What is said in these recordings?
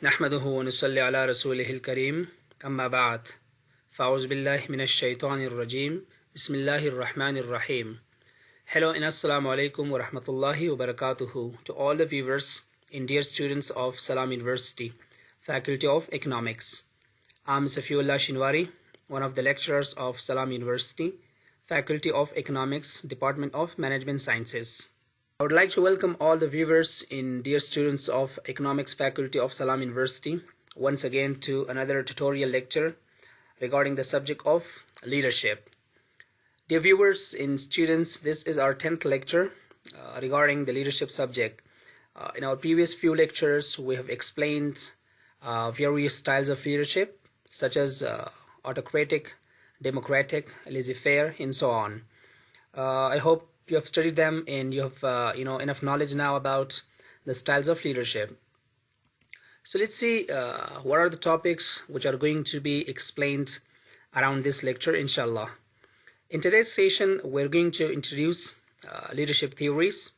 نحمده ونصلي على رسوله الكريم أما بعد فأعوذ بالله من الشيطان الرجيم بسم الله الرحمن الرحيم. Hello and Assalamu alaikum wa rahmatullahi wa barakatuhu to all the viewers and dear students of Salam University, Faculty of Economics. I'm Safiullah Shinwari, one of the lecturers of Salam University, Faculty of Economics, Department of Management Sciences. I would like to welcome all the viewers and dear students of Economics Faculty of Salam University once again to another tutorial lecture regarding the subject of leadership. Dear viewers and students, this is our 10th lecture regarding the leadership subject. In our previous few lectures, we have explained various styles of leadership such as autocratic, democratic, laissez-faire, and so on. I hope you have studied them and you have enough knowledge now about the styles of leadership. So let's see what are the topics which are going to be explained around this lecture, inshallah. In today's session, we're going to introduce leadership theories,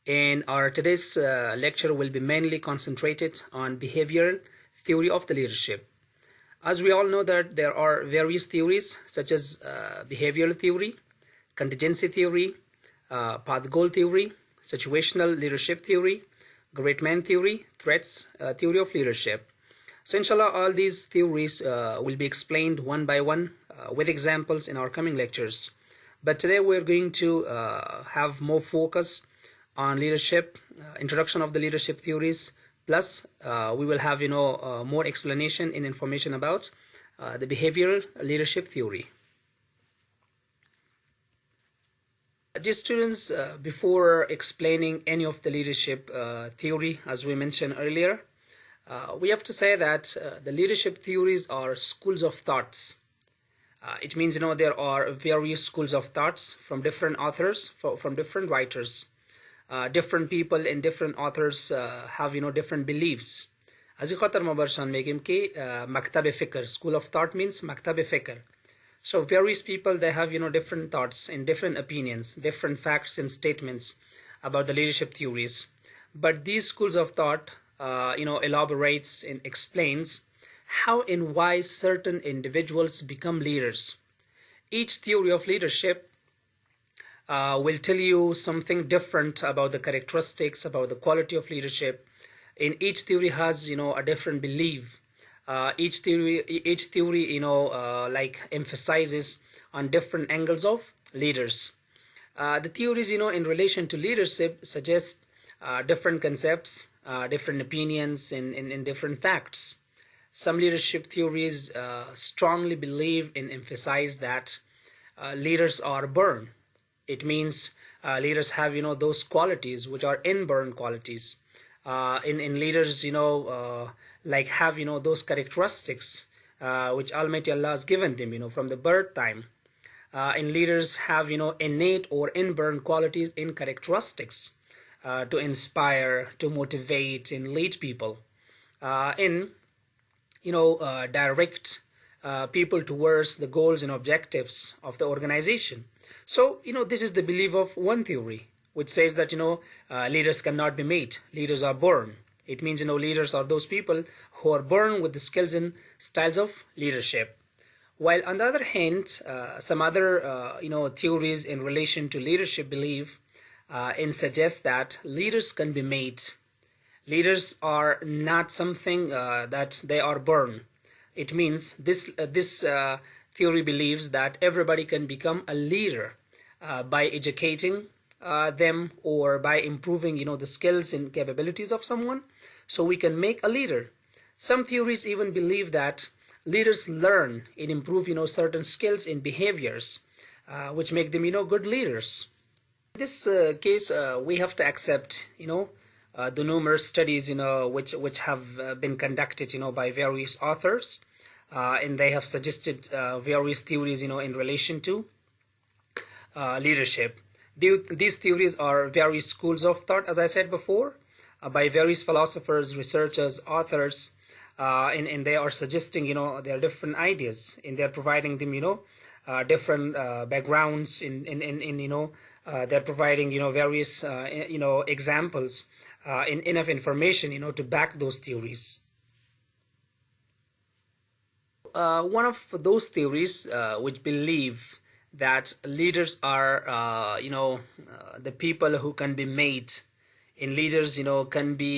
and our today's lecture will be mainly concentrated on behavioral theory of the leadership. As we all know that there are various theories such as behavioral theory, contingency theory, path goal theory, situational leadership theory, great man theory, threats theory of leadership. So inshallah, all these theories will be explained one by one with examples in our coming lectures. But today we're going to have more focus on leadership, introduction of the leadership theories, plus we will have more explanation and information about the behavioral leadership theory. Dear students, before explaining any of the leadership theory, as we mentioned earlier, we have to say that the leadership theories are schools of thoughts. It means there are various schools of thoughts from different authors, from different writers. Different people and different authors have different beliefs. As you khatar mabarshan megim ki maktab fikr, school of thought means maktab fikr. So various people, they have different thoughts and different opinions, different facts and statements about the leadership theories. But these schools of thought elaborates and explains how and why certain individuals become leaders. Each theory of leadership will tell you something different about the characteristics, about the quality of leadership. And each theory has a different belief. Each theory emphasizes on different angles of leaders. The theories in relation to leadership suggest different concepts, different opinions and different facts. Some leadership theories strongly believe and emphasize that leaders are born. It means leaders have those qualities which are inborn qualities. In leaders have those characteristics which Almighty Allah has given them from the birth time. And leaders have innate or inborn qualities and characteristics to inspire, to motivate and lead people direct people towards the goals and objectives of the organization. So this is the belief of one theory, which says that leaders cannot be made, leaders are born. It means leaders are those people who are born with the skills and styles of leadership. While on the other hand, some other theories in relation to leadership believe and suggest that leaders can be made. Leaders are not something that they are born. It means this theory believes that everybody can become a leader by educating them or by improving the skills and capabilities of someone, so we can make a leader. Some theories even believe that leaders learn and improve certain skills and behaviors which make them good leaders. In this case, we have to accept the numerous studies which have been conducted by various authors, and they have suggested various theories in relation to leadership. These theories are various schools of thought, as I said before, by various philosophers, researchers, authors, and they are suggesting their different ideas, and they're providing them different backgrounds in they're providing various examples and enough information to back those theories. one of those theories which believe that leaders are, the people who can be made. In leaders, can be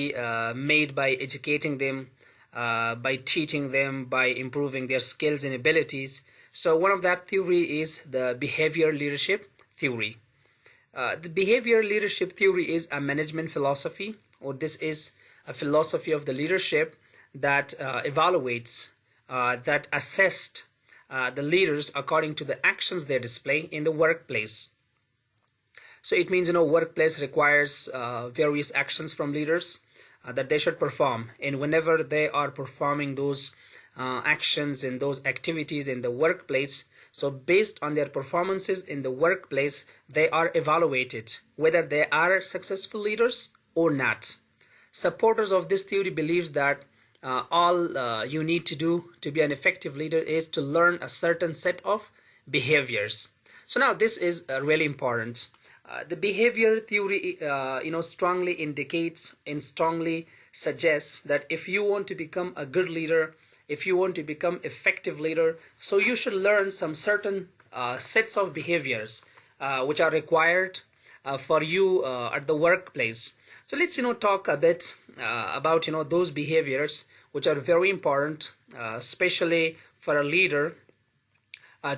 made by educating them, by teaching them, by improving their skills and abilities. So one of that theory is the behavior leadership theory. The behavior leadership theory is a management philosophy, or this is a philosophy of the leadership that evaluates, that assessed the leaders according to the actions they display in the workplace. So it means, workplace requires various actions from leaders that they should perform, and whenever they are performing those actions and those activities in the workplace, so based on their performances in the workplace, they are evaluated whether they are successful leaders or not. Supporters of this theory believes that all you need to do to be an effective leader is to learn a certain set of behaviors. So now this is really important. The behavior theory, strongly indicates and strongly suggests that if you want to become a good leader, if you want to become effective leader, so you should learn some certain sets of behaviors which are required for you at the workplace. So let's talk a bit about those behaviors which are very important, especially for a leader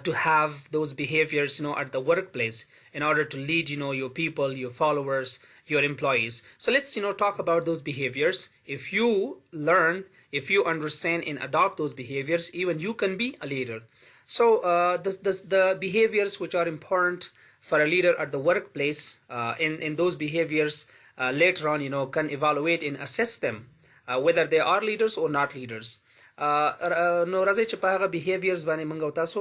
to have those behaviors at the workplace in order to lead your people, your followers, your employees. So let's talk about those behaviors. If you learn, if you understand and adopt those behaviors, even you can be a leader. So the behaviors which are important for a leader at the workplace, in those behaviors later on can evaluate and assess them whether they are leaders or not leaders. نو راځي چې په هغه behaviors باندې موږ او تاسو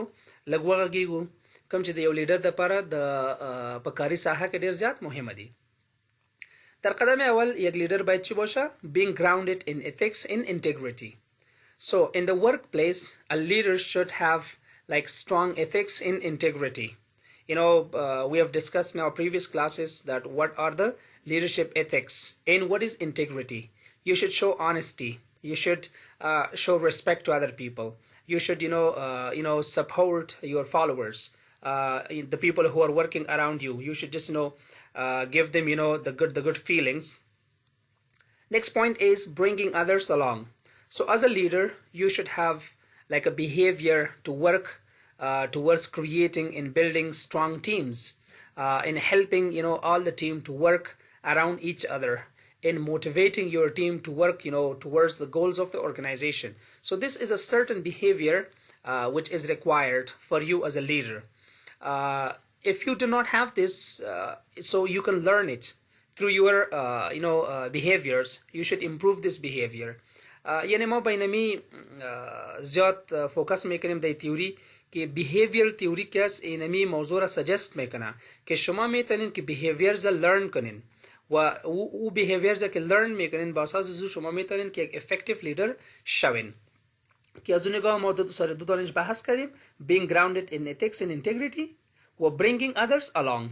لږ وغږیږو کوم چې د یو لیډر لپاره د په کاري ساحه کې ډیر زیات مهمه دي. در قدم اول یک لیډر باید چی باشه؟ being grounded in ethics and integrity. So in the workplace, a leader should have like strong ethics and integrity. We have discussed in our previous classes that what are the leadership ethics and what is integrity. You should show honesty. You should show respect to other people. You should, support your followers, the people who are working around you. You should just, give them, the good feelings. Next point is bringing others along. So as a leader, you should have like a behavior to work towards creating and building strong teams, and helping, all the team to work around each other, in motivating your team to work, towards the goals of the organization. So this is a certain behavior which is required for you as a leader. If you do not have this, so you can learn it through your, behaviors. You should improve this behavior. یعنی ما بینمی زیاد فوکس میکنیم در تیوری که behavior تیوری که از اینمی موضوع را سجست میکنه که شما میتونین که behaviors را learn کنین و او behaviors که learn میکنین با اساس از شما میتونین که یک effective leader شوین. که از اونگاه ما دو دانش بحث کردیم being grounded in ethics and integrity و bringing others along.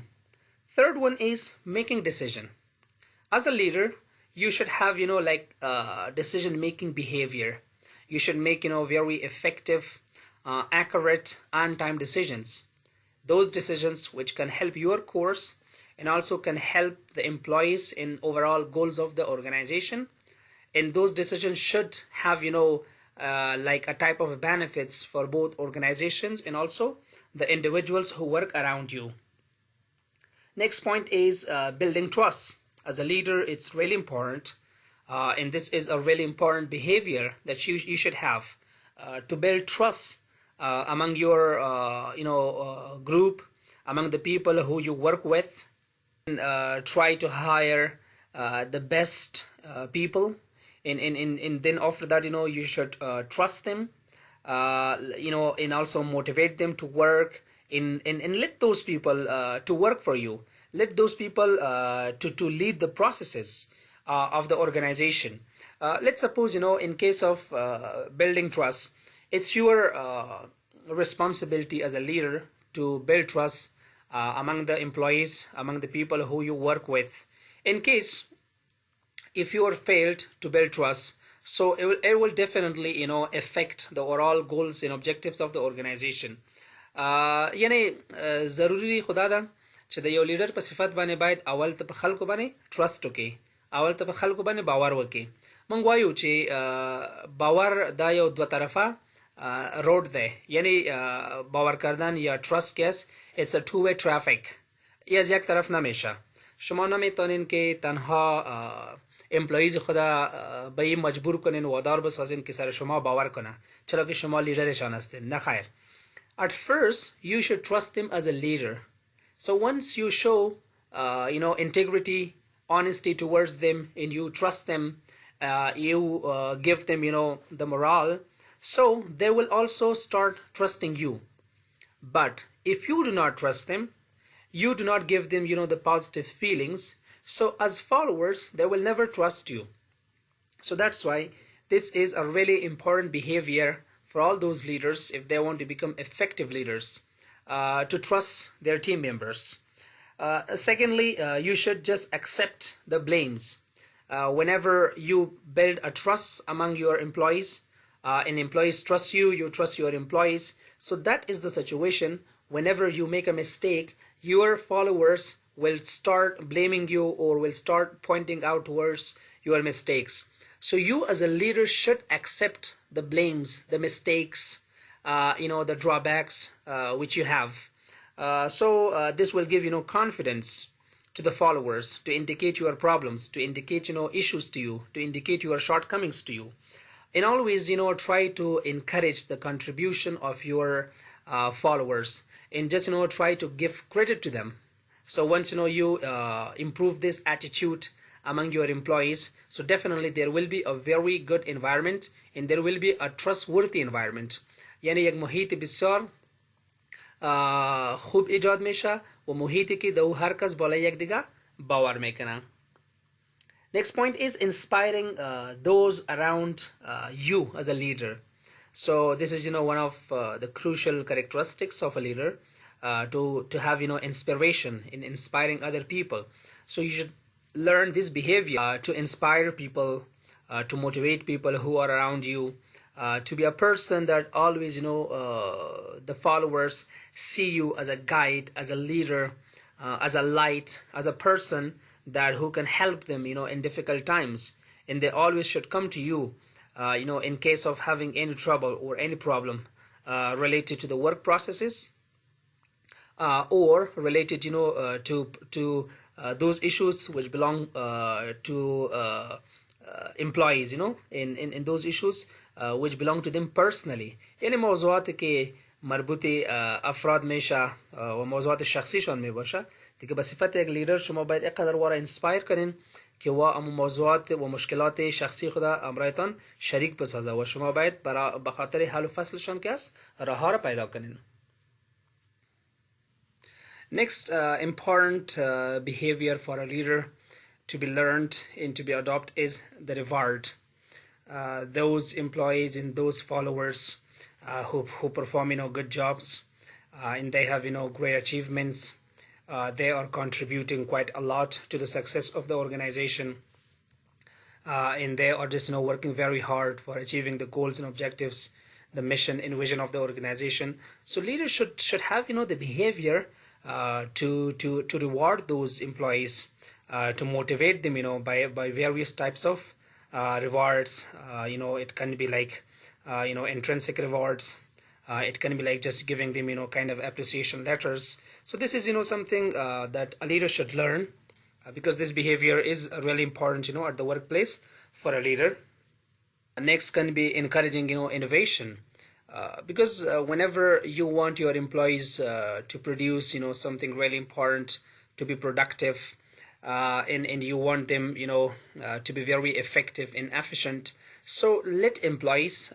Third one is making decision. As a leader, you should have, decision-making behavior. You should make, very effective, accurate, on-time decisions. Those decisions which can help your course and also can help the employees in overall goals of the organization. And those decisions should have, like a type of benefits for both organizations and also the individuals who work around you. Next point is building trust. As a leader, it's really important, and this is a really important behavior that you should have to build trust among your group, among the people who you work with, and try to hire the best people, and then after that, you should trust them, and also motivate them to work, and let those people to work for you. Let those people to lead the processes of the organization. Let's suppose, in case of building trust, it's your responsibility as a leader to build trust among the employees, among the people who you work with. In case if you are failed to build trust, So it will definitely affect the overall goals and objectives of the organization. یعنی ضروری خدا ده چې د یو لیډر په صفت باندې باید اول ته په خلکو باندې ټرست وکړي، اول ته په خلکو باندې باور وکړي. مونږ وایو چې باور دا یو دو طرفه روډ ده، یعنی باور کردن یا ترست کس it's a two way traffic. یه از یک طرف نمیشه. شما نمیتونین که تنها امپلویز خدا به این مجبور کنین و وادار بسازین که سر شما باور کنه چرا که شما لیدرشان هستین. نه خیر. At first you should trust them as a leader. So once you show integrity, honesty towards them, and you trust them, you give them the morale, so they will also start trusting you. But if you do not trust them, you do not give them the positive feelings, so as followers they will never trust you. So that's why this is a really important behavior for all those leaders if they want to become effective leaders, to trust their team members. Secondly, you should just accept the blames. Whenever you build a trust among your employees, and employees trust you, you trust your employees. So that is the situation. Whenever you make a mistake, your followers will start blaming you or will start pointing out towards your mistakes. So you as a leader should accept the blames, the mistakes, the drawbacks which you have. So this will give confidence to the followers, to indicate your problems, to indicate issues to you, to indicate your shortcomings to you. And always try to encourage the contribution of your followers, and just try to give credit to them. So once you improve this attitude among your employees, so definitely there will be a very good environment and there will be a trustworthy environment. یعنی یک محیط بسیار خوب ایجاد میشه و محیطی که دو هر کس بالای یک دیگه باور میکنه. Next point is inspiring those around you as a leader. So this is one of the crucial characteristics of a leader, to have inspiration in inspiring other people. So you should learn this behavior to inspire people, to motivate people who are around you, to be a person that always the followers see you as a guide, as a leader, as a light, as a person that who can help them in difficult times, and they always should come to you in case of having any trouble or any problem related to the work processes, or related to those issues which belong to employees, in those issues which belong to them personally. یعنی موضوعاتی که مربوط افراد میشه و موضوعات شخصیشان میباشه دیگه به صفت یک لیدر شما باید اینقدر وارا انسپایر کنین که وا موضوعات و مشکلات شخصی خدا امرایتان شریک بسازه و شما باید به خاطر حل و فصلشان که است راه را پیدا کنین. Next important behavior for a leader to be learned and to be adopted is the reward. Those employees and those followers who perform good jobs, and they have great achievements, they are contributing quite a lot to the success of the organization, and they are just working very hard for achieving the goals and objectives, the mission and vision of the organization. So leaders should have the behavior to reward those employees, to motivate them by various types of rewards. It can be like intrinsic rewards, it can be like just giving them kind of appreciation letters. So this is something that a leader should learn, because this behavior is really important at the workplace for a leader. Next can be encouraging innovation, because whenever you want your employees to produce something really important, to be productive, and you want them to be very effective and efficient, so let employees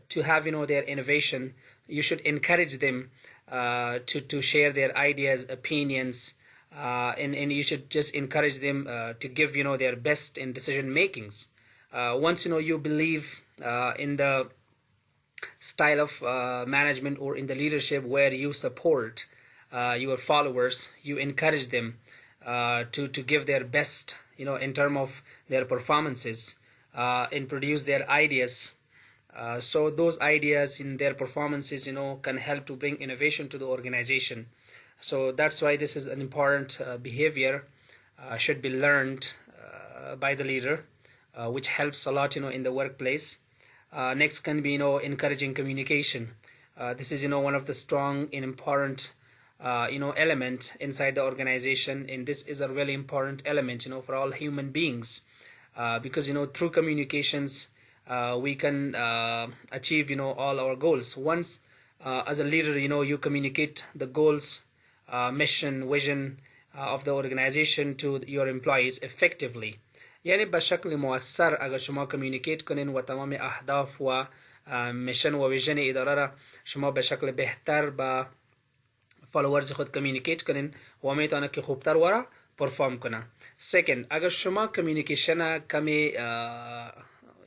to have their innovation. You should encourage them to share their ideas, opinions, and you should just encourage them to give their best in decision makings. Once you believe in the style of management or in the leadership where you support your followers, you encourage them to give their best in terms of their performances, and produce their ideas. So those ideas in their performances, can help to bring innovation to the organization. So that's why this is an important behavior should be learned by the leader, which helps a lot, in the workplace. Next can be, encouraging communication. This is, one of the strong and important, element inside the organization, and this is a really important element, for all human beings, because, through communications, we can achieve, all our goals. Once, as a leader, you communicate the goals, mission, vision of the organization to your employees effectively. یعنی به شکل مؤثر اگر شما کمیونیکیت کنین و تمام اهداف و میشن و ویژن اداره را شما به شکل بهتر با فالوورز خود کمیونیکیت کنین و میتونه که خوبتر ورا پرفارم کنه. سکند، اگر شما کمیونیکیشن کمی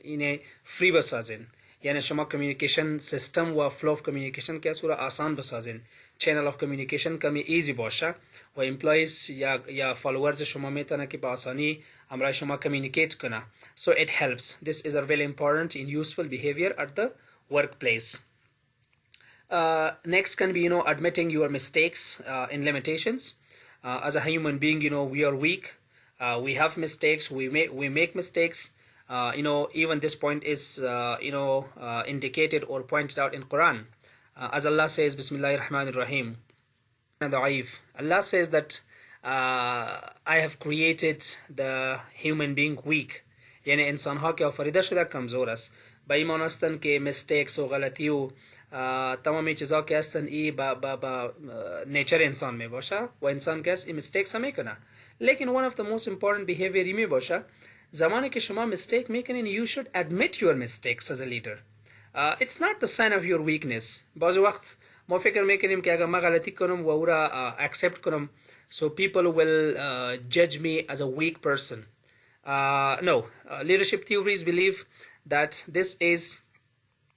اینه فری بسازین، یعنی شما کمیونیکیشن سیستم و فلو اف کمیونیکیشن که صورت آسان بسازین، چینل اف کمیونیکیشن کمی ایزی باشه و امپلایز یا فالوورز شما میتونه که با آسانی همراه شما کمیونیکیت کنه. So it helps. This is a really important and useful behavior at the workplace. Next can be, admitting your mistakes and limitations. As a human being, we are weak. We have mistakes. We make mistakes. Even this point is, indicated or pointed out in Quran. As Allah says, Bismillahir Rahmanir Rahim. Allah says that I have created the human being weak. یعنی انسان ها که آفریده شده کمزور است. با ایمان هستن که mistakes و غلطی و تمامی چیزا که هستن ای با نیچر انسان می باشه و انسان که هست این mistakes هم میکنه. لیکن one of the most important behavior می باشه زمانی که شما mistake میکنین you should admit your mistakes as a leader. It's not the sign of your weakness. بعض وقت ما فکر میکنیم که اگر ما غلطی کنم و او را accept کنم so people will judge me as a weak person. No, leadership theories believe that this is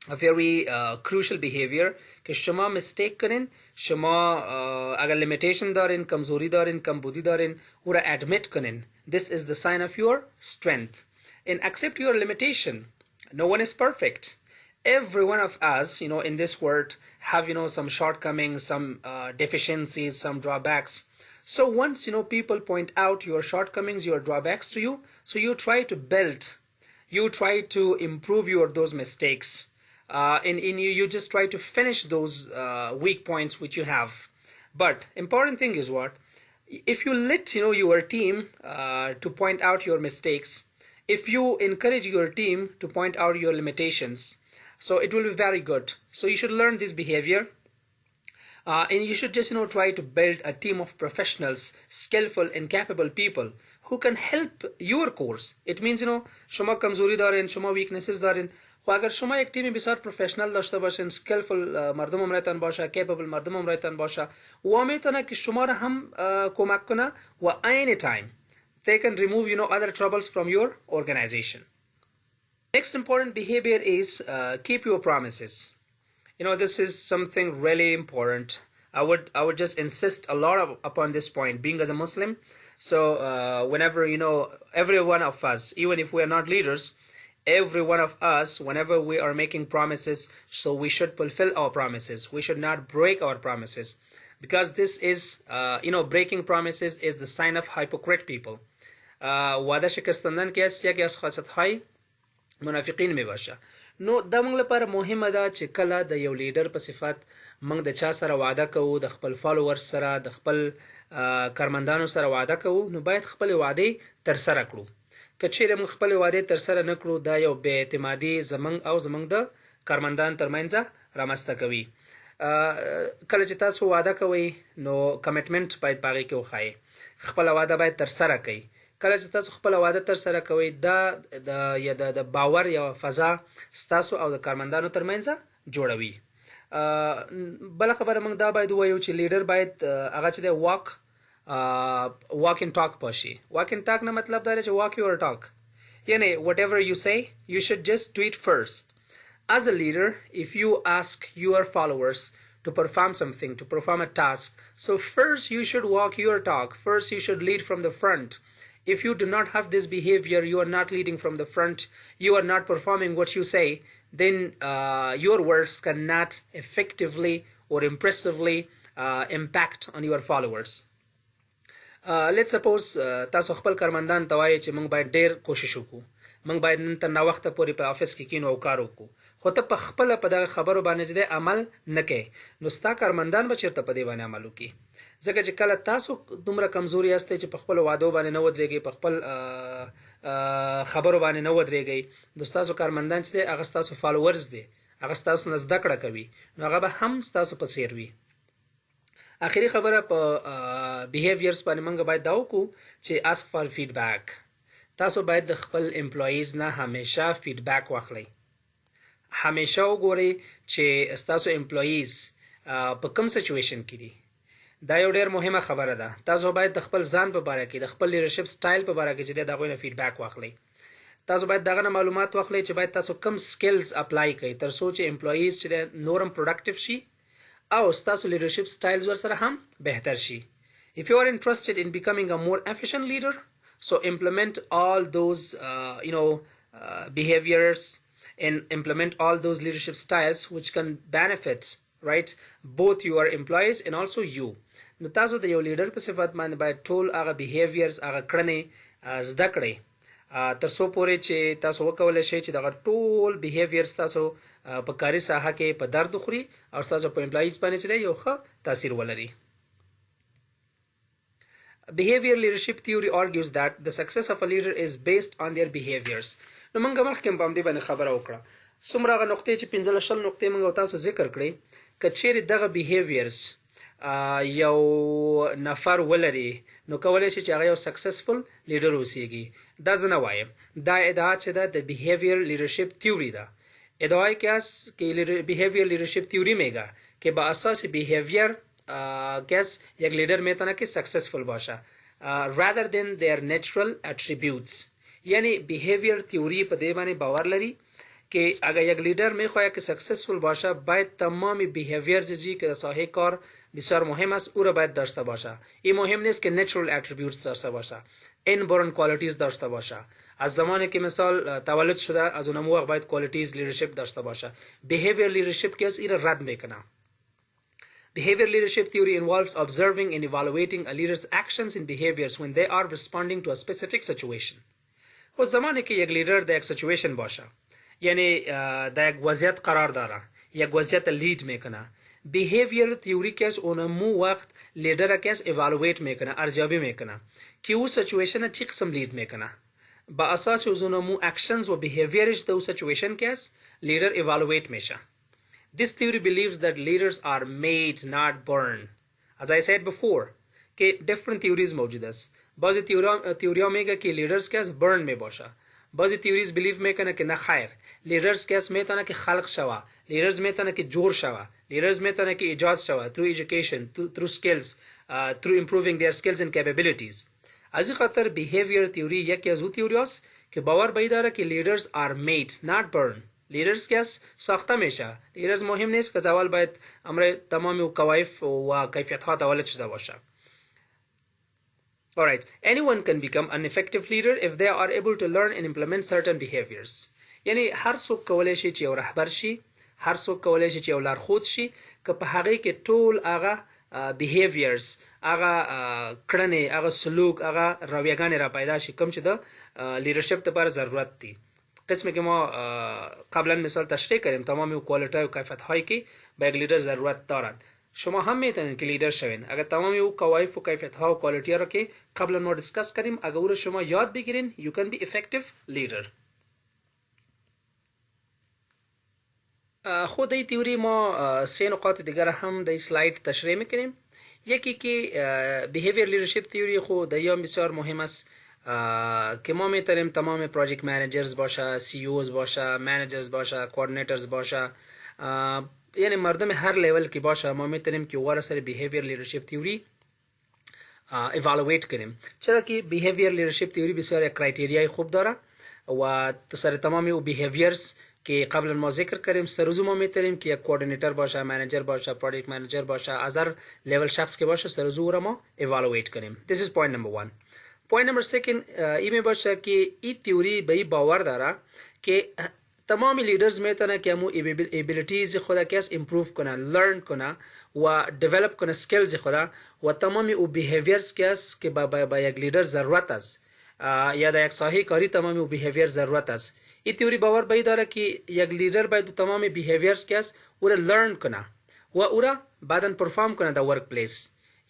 a very crucial behavior कि شما mistake करें شما अगर limitation दारिन कमजोरी दारिन कमबुद्धि दारिन पूरा admit करें this is the sign of your strength and accept your limitation. No one is perfect. Every one of us, in this world have, some shortcomings, some deficiencies, some drawbacks. So once, people point out your shortcomings, your drawbacks to you, so you try to build, you try to improve those mistakes. And you just try to finish those weak points which you have. But important thing is what? If you let, your team to point out your mistakes, if you encourage your team to point out your limitations, so it will be very good. So you should learn this behavior. And you should just, try to build a team of professionals, skillful and capable people who can help your course. It means, شما کمزوری دارین، شما weaknesses دارین. خو اگر شما یک تیم بسیار پروفشنال داشته باشین، skillful مردم امرایتان باشه، capable مردم امرایتان باشه، و میتونه که شما را هم کمک کنه و any time they can remove, other troubles from your organization. Next important behavior is keep your promises. This is something really important. I would just insist a lot upon this point, being as a Muslim. So whenever, every one of us, even if we are not leaders, every one of us, whenever we are making promises, so we should fulfill our promises. We should not break our promises. Because this is, breaking promises is the sign of hypocrite people. وعده شکستندن که است یکی از خاصیت‌های منافقین می باشه. نو دا موږ لپاره مهمه ده چې کله د یو لیډر په صفت موږ د چا سره وعده کوو، د خپل فالوورز سره، د خپل کارمندانو سره وعده کوو، نو باید خپل وعده تر سره کړو. که چیرې موږ خپل وعده تر سره نه کړو دا یو بې اعتمادي زموږ او زموږ د کارمندان ترمنځ رامنځته کوي. کله چې تاسو وعده کوئ نو کمیټمنټ باید په هغې کې وښایئ، خپله وعده باید تر سره کوئ. کله چې تاسو خپل وعده تر سره کوئ دا د باور یو فضا ستاسو او د کارمندانو ترمنځ جوړوي. بله خبره موږ دا باید ووایو چې لیډر باید هغه چې دی walk and talk پاشي. walk and talk نه مطلب دا دی چې walk your talk، یعنی whatever you say you should just do it first. As a leader, if you ask your followers to perform something, to perform a task, so first you should walk your talk, first you should lead from the front. If you do not have this behavior, you are not leading from the front, you are not performing what you say, then your words cannot effectively or impressively impact on your followers. let's suppose تاسو خپل کارمندان ته وایي چې موږ باید ډیر کوشش وکړو، موږ باید نن تر ناوخته پورې په افس کې کینو او کار وکړو، خو ته په خپل په دغه خبرو باندې چې عمل نه کوي، نو ستا کارمندان به چیرته په دې باندې عمل وکړي؟ ځکه چې کله تاسو دومره کمزوري یاستئ چې په خپل وعدو باندې نه ودرېږئ، په خپل خبرو باندې نه ودرېږئ، نو ستاسو کارمندان چې دی هغه ستاسو فالوورز دی، هغه ستاسو نه زده کړه کوي، نو هغه به هم ستاسو په څیر وي. اخیری خبره په بیهیویرز باندې موږ باید دا وکړو چې ask for feedback. تاسو باید د خپل امپلاییز نه همیشه فیډبیک واخلئ. همیشه وګورئ چې ستاسو امپلاییز په کوم سچویشن کې دي. دا یو ډیر مهمه خبره ده. تاسو باید د خپل ځان په باره کې، د خپل لیډرشپ سټایل په باره کې چې د هغوی نه فیډبیک واخلئ. تاسو باید دغه نه معلومات واخلئ چې باید تاسو کوم سکلز اپلای کړئ تر څو چې امپلاییز چې نورم پروډکټیو شي او ستاسو لیډرشپ سټایلز ورسره هم بهتر شي. If you are interested in becoming a more efficient leader, so implement all those behaviors and implement all those leadership styles which can benefit, right, both your employees and also you. نو تاسو د یو لیډر په صفت باندې باید ټول هغه بیهیویرز، هغه کړنې زده کړئ تر څو پورې چې تاسو وکولی شئ چې دغه ټول بیهیویرز تاسو په کاري ساحه کې په درد وخوري او ستاسو په امپلاییز باندې چې دی یو ښه تاثیر ولري. Behavior leadership theory argues that the success of a leader is based on their behaviors. نو موږ مخکې په همدې باندې خبره وکړه. څومره هغه نقطې چې 15 نقطې موږ تاسو ذکر کړې، که چیرې دغه بیهیویرز یو نفر ولري نو کولی شي چې هغه یو سکسسفل لیډر اوسیږي. دا زه نه وایم، دا ادعا چې ده د بیهیویر لیڈرشپ تیوری ده. ادعای که است که بیهیویر لیڈرشپ تیوری میگه که با اساس بیهیویر کس یک لیڈر میتونه که سکسسفل باشه rather than their natural attributes. یعنی بیهیویر تیوری په دې باندې باور لري که اگر یک لیدر میخواهد که سکسسفل باشه باید تمام بیهیویرزی که در ساحه کار بسیار مهم است او را باید داشته باشه. این مهم نیست که نیچرال اتریبیوتس داشته باشه، اینبورن کوالیتیز داشته باشه. از زمانی که مثال تولد شده از اون موقع باید کوالیتیز لیدرشپ داشته باشه. بیهیویر لیدرشپ که از این رد میکنه. Behavior leadership theory involves observing and evaluating a leader's actions and behaviors when they are responding to a specific situation. خود زمانی که یک لیدر در یک سیچویشن باشه، یعنی در یک وضعیت قرار داره، یک وضعیت لید میکنه، بیهیویر تیوری که از اونمو وقت لیدر که از ایوالویت میکنه، ارزیابی میکنه که او سیچویشن چی قسم لید میکنه. با اساس از اونمو اکشنز و بیهیویرش در سیچویشن که از لیدر ایوالویت میشه. This theory believes that leaders are made, not born. As I said before, که different theories موجود است. بعضی تیوریا میگه که لیدرز که از برن می باشه. بعضی تیوریز بیلیف میکنه که نه خیر، لیدرز که از میتونه که خلق شوه، لیدرز میتونه که جور شوه، لیدرز میتونه که ایجاد شوه through education, through skills, through improving their skills and capabilities. از این خاطر behavior تیوری یکی از او تیوری است که باور به داره که leaders are made, not born. لیدرز که از ساخته میشه. لیدرز مهم نیست که از اول باید امر تمامی و کوایف و کیفیت ها تولد شده باشه. Alright, anyone can become an effective leader if they are able to learn and implement certain behaviors. یعنی هر څوک کولی شي چې یو رهبر شي، هر څوک کولی شي چې یو لارښود شي که په هغې کې ټول هغه behaviors، هغه کړنې، هغه سلوک، هغه رویهګانې را پیدا شي کوم چې د لیدرشپ لپاره ضرورت دي. قسمی که ما قبلا مثال تشریح کردیم تمامی کوالیتی و کیفیت هایی که به یک لیدر ضرورت دارند. شما هم میتونید که لیدر شوین اگر تمامی او کوایف و کیفیت ها و کوالیتی ها را که قبلا ما دیسکس کردیم اگر او را شما یاد بگیرین you can be effective leader. خود این تیوری ما 3 نقاط دیگر هم در سلاید تشریح میکنیم. یکی که behavior leadership theory خود یا بسیار مهم است که ما میتونیم تمام پروژکت منیجرز باشه، سی اوز باشه، منیجرز باشه، کوآردینیتورز باشه، یعنی مردم هر لیول کی باشه ما میتونیم که واره سر بیهیویر لیدرشپ تیوری ایوالویت کنیم. چرا که بیهیویر لیدرشپ تیوری بسیار یک کرایتریای خوب داره و سر تمامی او بیهیویرز که قبلا ما ذکر کردیم سرزو ما میتونیم که یک کوآردینیتور باشه، منیجر باشه، پروژکت منیجر باشه، از هر لیول شخص که باشه سرزو را ما ایوالویت کنیم. This is point number 1. Point number second इमे बचा कि ई theory बई बावर दारा कि तमाम leaders में तना कि हमू एबिलिटीज खुदा कैस इम्प्रूव कना लर्न कना व डेवलप कना स्किल्स खुदा व तमाम उ बिहेवियर्स कैस के बा एक लीडर जरूरत अस या दा एक सही करी तमाम उ बिहेवियर जरूरत अस ई थ्योरी बावर बई दारा कि एक लीडर बाय तमाम बिहेवियर्स कैस उरा लर्न कना व उरा बादन परफॉर्म कना द वर्क प्लेस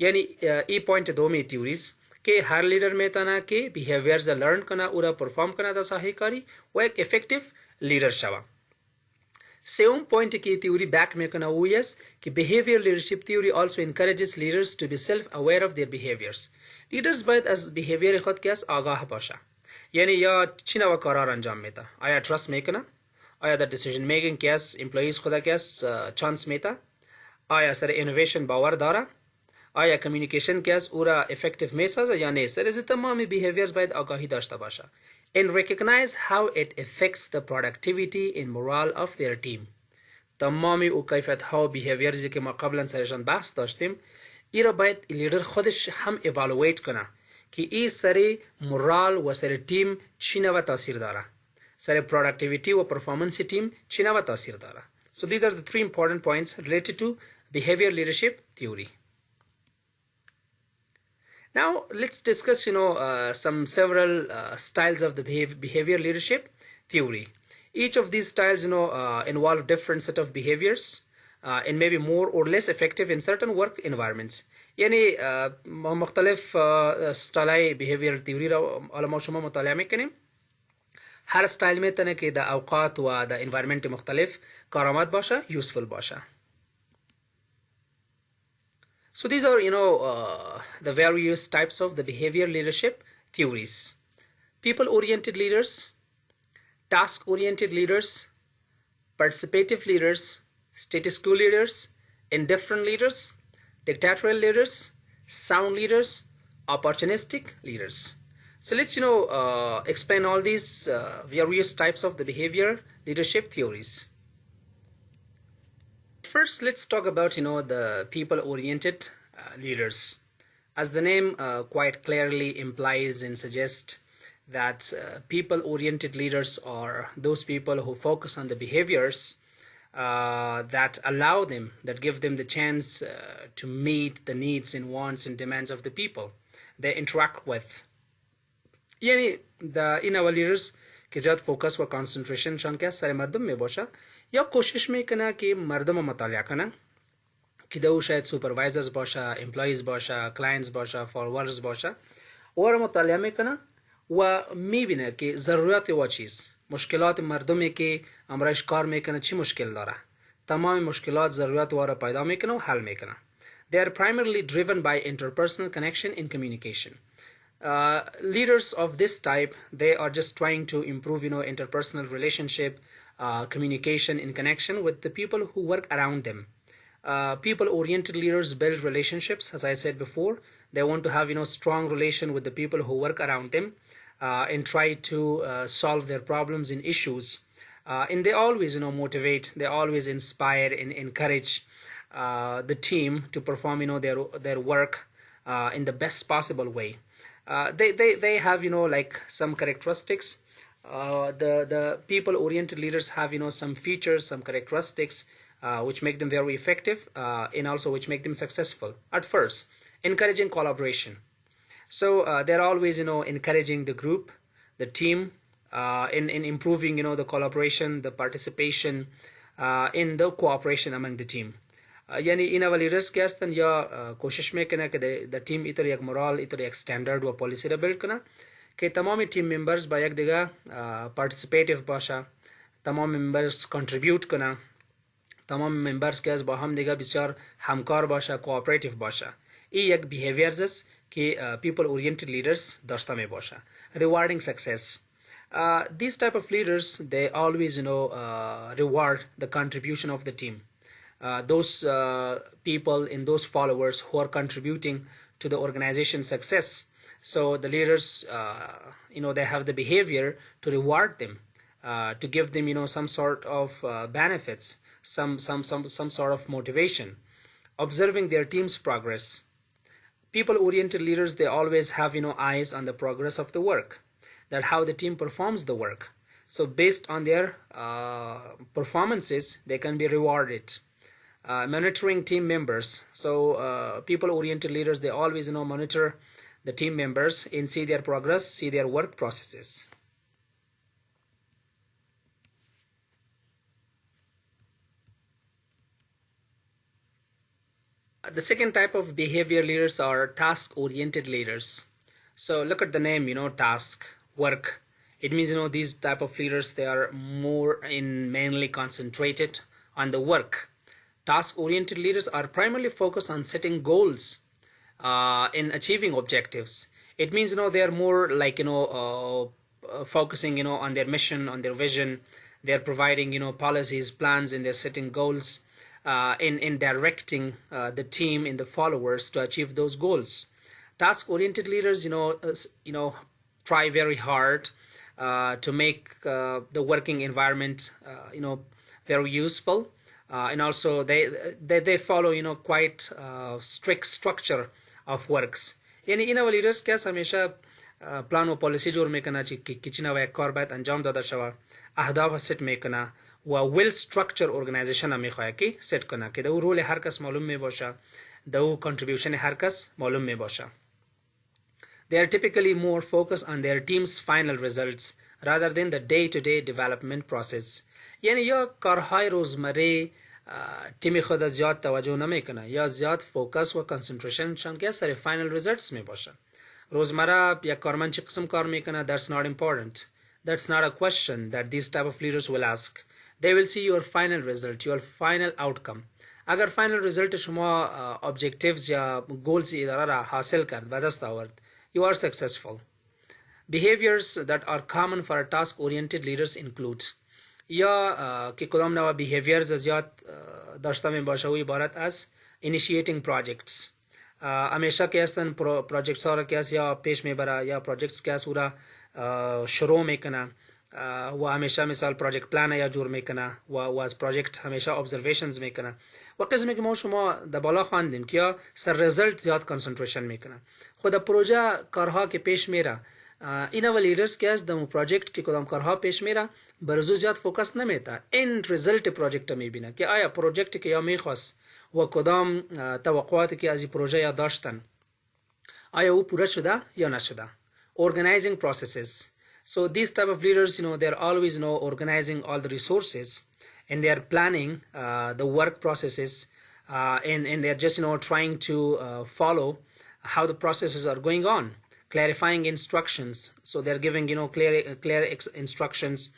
यानी ई पॉइंट दो में थ्योरीज के हर लीडर में तना के बिहेवियर्स लर्न कना उरा परफॉर्म कना दा सही करी व एक इफेक्टिव लीडर शवा सेम पॉइंट की थ्योरी बैक में कना वो यस कि behaviour leadership theory also encourages leaders to be self aware of their behaviours leaders बायद अस बिहेवियर खुद कैस आगाह बाशा यानी या छिना व करार अंजाम में था आया ट्रस्ट में कना आया द डिसीजन मेकिंग कैस एम्प्लॉइज खुदा कैस चांस में था आया सर इनोवेशन बावर दारा आया कम्युनिकेशन कैस उरा इफेक्टिव मेसाज या नहीं सर इस तमाम बिहेवियर्स बायद आगाही दाश्ता बाशा and recognize how it affects the productivity and morale of their team. تمامی او کیفیت ها بیهیویرزی که ما قبلا سرشان بحث داشتیم ای را باید لیدر خودش هم ایوالویت کنه که ای سر مورال و سر تیم چی نوع تاثیر داره سر productivity و performance تیم چی نوع تاثیر داره. So these are the three important points related to behavior leadership theory. Now let's discuss, some several styles of the behavior leadership theory. Each of these styles, involve different set of behaviors and maybe more or less effective in certain work environments. यानी मुख्तलिफ style behavior theory علماء شما مطالعه میکنیم. هر style में तने के the अवकात व the environment मुख्तलिफ कारआमद बाशा useful Baasha. So these are, the various types of the behavior leadership theories. People-oriented leaders, task-oriented leaders, participative leaders, status quo leaders, indifferent leaders, dictatorial leaders, sound leaders, opportunistic leaders. So let's, explain all these various types of the behavior leadership theories. First, let's talk about, the people-oriented leaders. As the name quite clearly implies and suggests that people-oriented leaders are those people who focus on the behaviors that allow them, that give them the chance to meet the needs and wants and demands of the people they interact with. यानी in our leaders के ज़्यादा focus व concentration शान क्या सारे मर्दों में बोशा या कोशिश में कना कि मर्दों में मतालिया कना कि दो शायद supervisors बोशा, employees बोशा, clients बोशा, followers बोशा और मतालिया में कना व मी भी ना कि ज़रूरत वो चीज़ मुश्किलात मर्दों में कि अमराइश कार में कना ची मुश्किल दारा तमाम मुश्किलात ज़रूरत वाला पैदा में कना हल में कना. They are primarily driven by interpersonal connection and communication. Leaders of this type, they are just trying to improve, interpersonal relationship, communication and connection with the people who work around them. People-oriented leaders build relationships, as I said before. They want to have, strong relation with the people who work around them and try to solve their problems and issues. And they always, motivate, they always inspire and encourage the team to perform, their work in the best possible way. They have, like some characteristics. The people-oriented leaders have, some features, some characteristics which make them very effective and also which make them successful. At first, encouraging collaboration. So they're always, encouraging the group, the team, in improving, the collaboration, the participation, in the cooperation among the team. यानी इन अवल leaders के अस्तन या कोशिश में करना कि the team इतर एक moral इतर एक स्टैंडर्ड व पॉलिसी रे बिल्ड करना कि तमाम टीम मेंबर्स बा एक दिगा पार्टिसिपेटिव बाशा तमाम मेंबर्स कंट्रीब्यूट करना तमाम मेंबर्स के बा हम दिगा बिचार हमकार बाशा कोऑपरेटिव बाशा ये एक बिहेवियर्स कि पीपल ओरिएंटेड लीडर्स दस्ता में बाशा rewarding success. These type of leaders, they always reward the contribution of the team. Those people and those followers who are contributing to the organization's success. So the leaders, they have the behavior to reward them, to give them, some sort of benefits, some sort of motivation, observing their team's progress. People-oriented leaders, they always have, eyes on the progress of the work, that how the team performs the work. So based on their performances, they can be rewarded. Monitoring team members. So people-oriented leaders, they always, monitor the team members and see their progress, see their work processes. The second type of behavior leaders are task-oriented leaders. So look at the name, task, work. It means, these type of leaders, they are mainly concentrated on the work. Task-oriented leaders are primarily focused on setting goals in achieving objectives. It means, they are more like, focusing, on their mission, on their vision. They're providing, policies, plans, and they're setting goals. In directing the team and the followers to achieve those goals. Task-oriented leaders, try very hard to make the working environment, very useful, and also they follow, quite strict structure of works. यानी इन leaders क्या हमेशा plan و policy जोर में करना चाहिए कि चिना वे core बात अंजाम दादा शवा अहदाफ सेट में करना well structured organization हमें ख्वाह की सेट करना कि दो रोल हर कस मालूम में बोशा दो contribution हर कस मालूम में बोशा. They are typically more focused on their team's final results rather than the day-to-day development process. यानी या कारहाय रोजमर्रे टीम खुदा ज़्यादा तवज्जो न में करना या ज़्यादा फोकस व कंसंट्रेशन शान क्या सारे final results में बोशा. रोजमर्रा या कारमन चिकसम कार में करना that's not important. That's not a question that these type of leaders will ask. They will see your final result, your final outcome. अगर final result شما objectives या goals इधर हासिल कर बदस्तावर्द, you are successful. Behaviors that are common for task-oriented leaders include या कि कदम नवा behaviors ज़्याद दर्शता में बशावी बारत as initiating projects. हमेशा कैसन projects और कैस या पेश में बरा या projects कैस पूरा शुरू में करना व हमेशा मिसाल प्रोजेक्ट प्लान या जोर में करना व प्रोजेक्ट हमेशा ऑब्जर्वेशंस में करना व किस्म के मौसम द बाला खान दिन किया सर रिजल्ट ज़्यादा कंसंट्रेशन में करना खुद प्रोजा करहा के पेश मेरा इन व लीडर्स क्या दम प्रोजेक्ट के कदम करहा पेश मेरा बरजू ज़्यादा फोकस न में था इन रिजल्ट प्रोजेक्ट में भी ना कि आया प्रोजेक्ट के या में खास व कदम तवक्कुआत के आजी प्रोजा या दाश्तन आया वो पूरा शुदा या ना शुदा. Organizing processes. So these type of leaders, they're always, organizing all the resources and they're planning the work processes and they're just, trying to follow how the processes are going on, clarifying instructions. So they're giving, clear instructions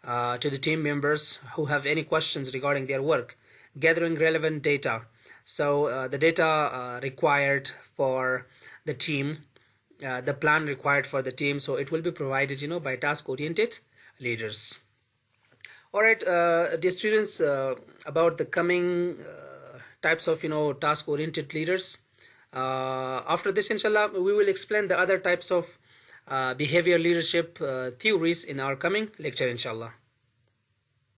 to the team members who have any questions regarding their work, gathering relevant data. So the data required for the team, the plan required for the team, so it will be provided by task-oriented leaders. Alright, dear students, about the coming types of task-oriented leaders. After this, inshallah, we will explain the other types of behavior leadership theories in our coming lecture, inshallah.